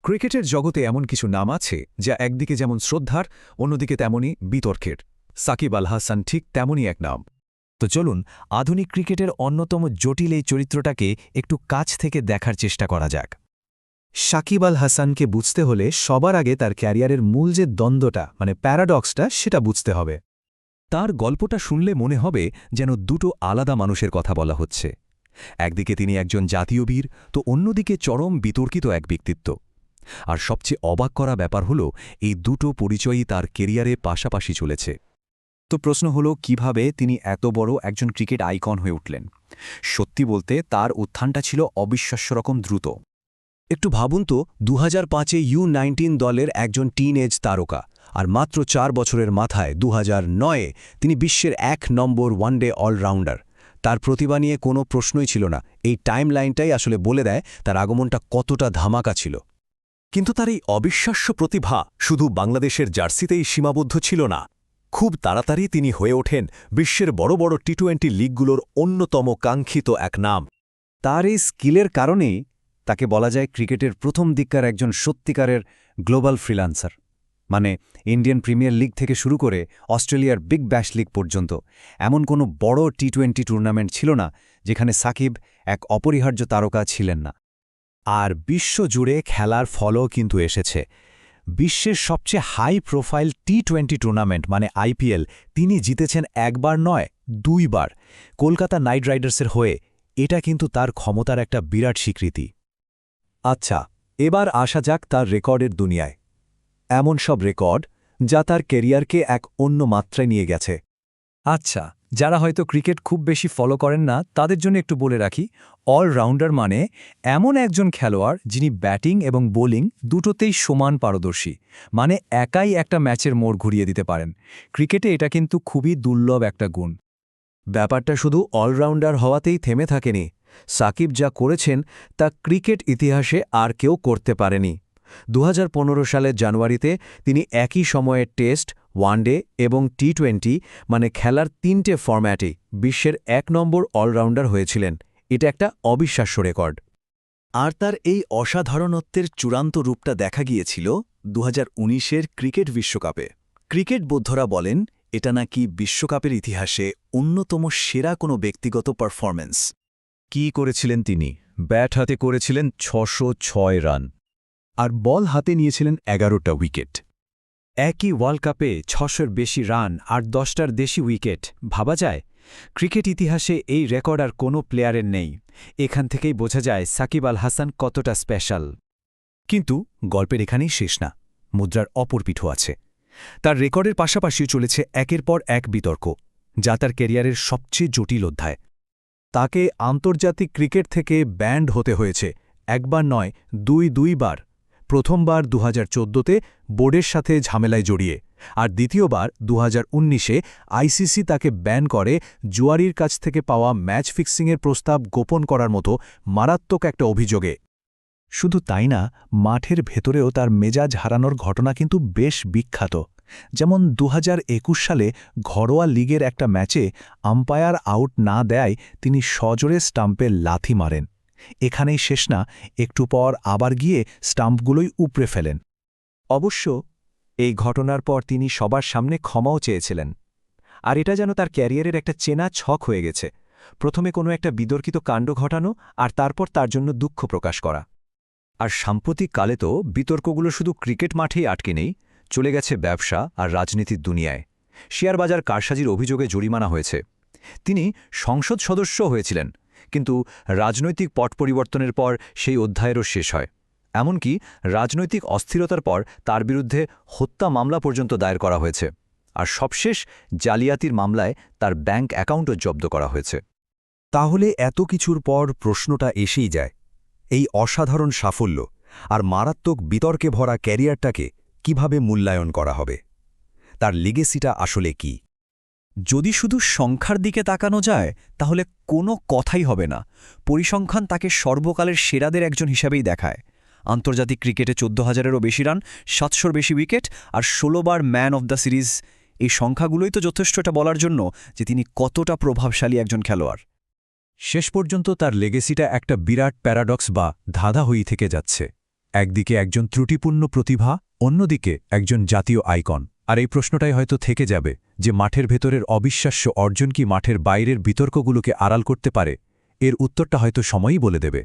ক্রিকেটের জগতে এমন কিছু নাম আছে যা একদিকে যেমন শ্রদ্ধার, অন্যদিকে তেমনই বিতর্কের। সাকিব আল হাসান ঠিক তেমনই এক নাম। তো চলুন আধুনিক ক্রিকেটের অন্যতম জটিল এই চরিত্রটাকে একটু কাছ থেকে দেখার চেষ্টা করা যাক। সাকিব আল হাসানকে বুঝতে হলে সবার আগে তার ক্যারিয়ারের মূল যে দ্বন্দ্বটা প্যারাডক্সটা সেটা বুঝতে হবে। তার গল্পটা শুনলে মনে হবে যেন দুটো আলাদা মানুষের কথা বলা হচ্ছে। একদিকে তিনি একজন জাতীয় বীর, তো অন্যদিকে চরম বিতর্কিত এক ব্যক্তিত্ব। আর সবচেয়ে অবাক করা ব্যাপার হল এই দুটো পরিচয়ই তার কেরিয়ারে পাশাপাশি চলেছে। তো প্রশ্ন হলো কিভাবে তিনি এত বড় একজন ক্রিকেট আইকন হয়ে উঠলেন। সত্যি বলতে তার উত্থানটা ছিল অবিশ্বাস্য রকম দ্রুত। একটু ভাবুন তো, 2005-এ U19 দলের একজন টিনএজ তারকা, আর মাত্র 4 বছরের মাথায় 2009-এ তিনি বিশ্বের 1 নম্বর ওয়ানডে অলরাউন্ডার। তার প্রতিভা নিয়ে কোনো প্রশ্নই ছিল না। এই টাইমলাইনটাই আসলে বলে দেয় তার আগমনটা কতটা ধামাকা ছিল। কিন্তু তার এই অবিশ্বাস্য প্রতিভা শুধু বাংলাদেশের জার্সিতেই সীমাবদ্ধ ছিল না। খুব তাড়াতাড়ি তিনি হয়ে ওঠেন বিশ্বের বড় বড় টি-20 লিগগুলোর অন্যতম কাঙ্ক্ষিত এক নাম। তার এই স্কিলের কারণেই তাকে বলা যায় ক্রিকেটের প্রথম দিককার একজন সত্যিকারের global freelancer. Indian premier league থেকে শুরু করে অস্ট্রেলিয়ার বিগ ব্যাশ লিগ পর্যন্ত এমন কোনো বড় টি-20 টুর্নামেন্ট ছিল না যেখানে সাকিব এক অপরিহার্য তারকা ছিলেন না। আর বিশ্বজুড়ে খেলার ফলও কিন্তু এসেছে। বিশ্বের সবচেয়ে হাই প্রোফাইল টি-20 টুর্নামেন্ট IPL তিনি জিতেছেন একবার নয়, 2 বার। কলকাতা নাইট রাইডার্সের হয়ে। এটা কিন্তু তার ক্ষমতার একটা বিরাট স্বীকৃতি। আচ্ছা, এবার আসা যাক তার রেকর্ডের দুনিয়ায়। এমন সব রেকর্ড যা তার কেরিয়ারকে এক অন্য মাত্রায় নিয়ে গেছে। আচ্ছা, যারা হয়তো ক্রিকেট খুব বেশি ফলো করেন না তাদের জন্য একটু বলে রাখি, অলরাউন্ডার এমন একজন খেলোয়াড় যিনি ব্যাটিং এবং বোলিং দুটোতেই সমান পারদর্শী। একাই একটা ম্যাচের মোড় ঘুরিয়ে দিতে পারেন। ক্রিকেটে এটা কিন্তু খুবই দুর্লভ একটা গুণ। ব্যাপারটা শুধু অলরাউন্ডার হওয়াতেই থেমে থাকেনি। সাকিব যা করেছেন তা ক্রিকেট ইতিহাসে আর কেউ করতে পারেনি। 2015 সালের জানুয়ারিতে তিনি একই সময়ে টেস্ট, ওয়ানডে এবং টি-20 খেলার 3টে ফরম্যাটে বিশ্বের 1 নম্বর অলরাউন্ডার হয়েছিলেন। এটা একটা অবিশ্বাস্য রেকর্ড। আর তার এই অসাধারণত্বের চূড়ান্ত রূপটা দেখা গিয়েছিল 2019-এর ক্রিকেট বিশ্বকাপে। ক্রিকেট বোদ্ধরা বলেন এটা নাকি বিশ্বকাপের ইতিহাসে অন্যতম সেরা কোনো ব্যক্তিগত পারফরম্যান্স। কি করেছিলেন তিনি? ব্যাট হাতে করেছিলেন 606 রান, আর বল হাতে নিয়েছিলেন 11টা উইকেট। একই ওয়ার্ল্ড কাপে 600-এর বেশি রান আর 10টার দেশি উইকেট, ভাবা যায়? ক্রিকেট ইতিহাসে এই রেকর্ড আর কোনো প্লেয়ারের নেই। এখান থেকেই বোঝা যায় সাকিব আল হাসান কতটা স্পেশাল। কিন্তু গল্পের এখানেই শেষ না, মুদ্রার অপর পিঠও আছে। তার রেকর্ডের পাশাপাশি চলেছে একের পর এক বিতর্ক, যা তার ক্যারিয়ারের সবচেয়ে জটিল অধ্যায়। তাকে আন্তর্জাতিক ক্রিকেট থেকে ব্যান্ড হতে হয়েছে একবার নয়, 2 বার। প্রথমবার 2014-তে বোর্ডের সাথে ঝামেলায় জড়িয়ে, আর দ্বিতীয়বার 2019-এ আইসিসি তাকে ব্যান করে জুয়ারির কাছ থেকে পাওয়া ম্যাচ ফিক্সিংয়ের প্রস্তাব গোপন করার মতো মারাত্মক একটা অভিযোগে। শুধু তাই না, মাঠের ভেতরেও তার মেজাজ হারানোর ঘটনা কিন্তু বেশ বিখ্যাত। যেমন 2021 সালে ঘরোয়া লিগের একটা ম্যাচে আম্পায়ার আউট না দেয় তিনি সজোরে স্টাম্পে লাথি মারেন। এখানেই শেষ না, একটু পর আবার গিয়ে স্টাম্পগুলোই উপড়ে ফেলেন। অবশ্য এই ঘটনার পর তিনি সবার সামনে ক্ষমাও চেয়েছিলেন। আর এটা যেন তার ক্যারিয়ারের একটা চেনা ছক হয়ে গেছে। প্রথমে কোনো একটা বিতর্কিত কাণ্ড ঘটানো, আর তারপর তার জন্য দুঃখ প্রকাশ করা। আর সাম্প্রতিক কালে তো বিতর্কগুলো শুধু ক্রিকেট মাঠেই আটকে নেই, চলে গেছে ব্যবসা আর রাজনীতির দুনিয়ায়। শেয়ার বাজার কারসাজির অভিযোগে জরিমানা হয়েছে। তিনি সংসদ সদস্য হয়েছিলেন, কিন্তু রাজনৈতিক পট পরিবর্তনের পর সেই অধ্যায়েরও শেষ হয়। এমনকি রাজনৈতিক অস্থিরতার পর তার বিরুদ্ধে হত্যা মামলা পর্যন্ত দায়ের করা হয়েছে। আর সবশেষ জালিয়াতির মামলায় তার ব্যাংক অ্যাকাউন্টও জব্দ করা হয়েছে। তাহলে এত কিছুর পর প্রশ্নটা এসেই যায়, এই অসাধারণ সাফল্য আর মারাত্মক বিতর্কে ভরা ক্যারিয়ারটাকে কিভাবে মূল্যায়ন করা হবে? তার লিগেসিটা আসলে কি? যদি শুধু সংখ্যার দিকে তাকানো যায় তাহলে কোনো কথাই হবে না। পরিসংখ্যান তাকে সর্বকালের সেরাদের একজন হিসাবেই দেখায়। আন্তর্জাতিক ক্রিকেটে 14,000-এরও বেশি রান, 700-র বেশি উইকেট আর 16 বার ম্যান অব দ্য সিরিজ। এই সংখ্যাগুলোই তো যথেষ্ট এটা বলার জন্য যে তিনি কতটা প্রভাবশালী একজন খেলোয়াড়। শেষ পর্যন্ত তার লেগেসিটা একটা বিরাট প্যারাডক্স বা ধাঁধা হয়ে থেকে যাচ্ছে। একদিকে একজন ত্রুটিপূর্ণ প্রতিভা, অন্যদিকে একজন জাতীয় আইকন। আর এই প্রশ্নটাই হয়তো থেকে যাবে যে মাঠের ভেতরের অবিশ্বাস্য অর্জন কি মাঠের বাইরের বিতর্কগুলোকে আড়াল করতে পারে। এর উত্তরটা হয়তো সময়ই বলে দেবে।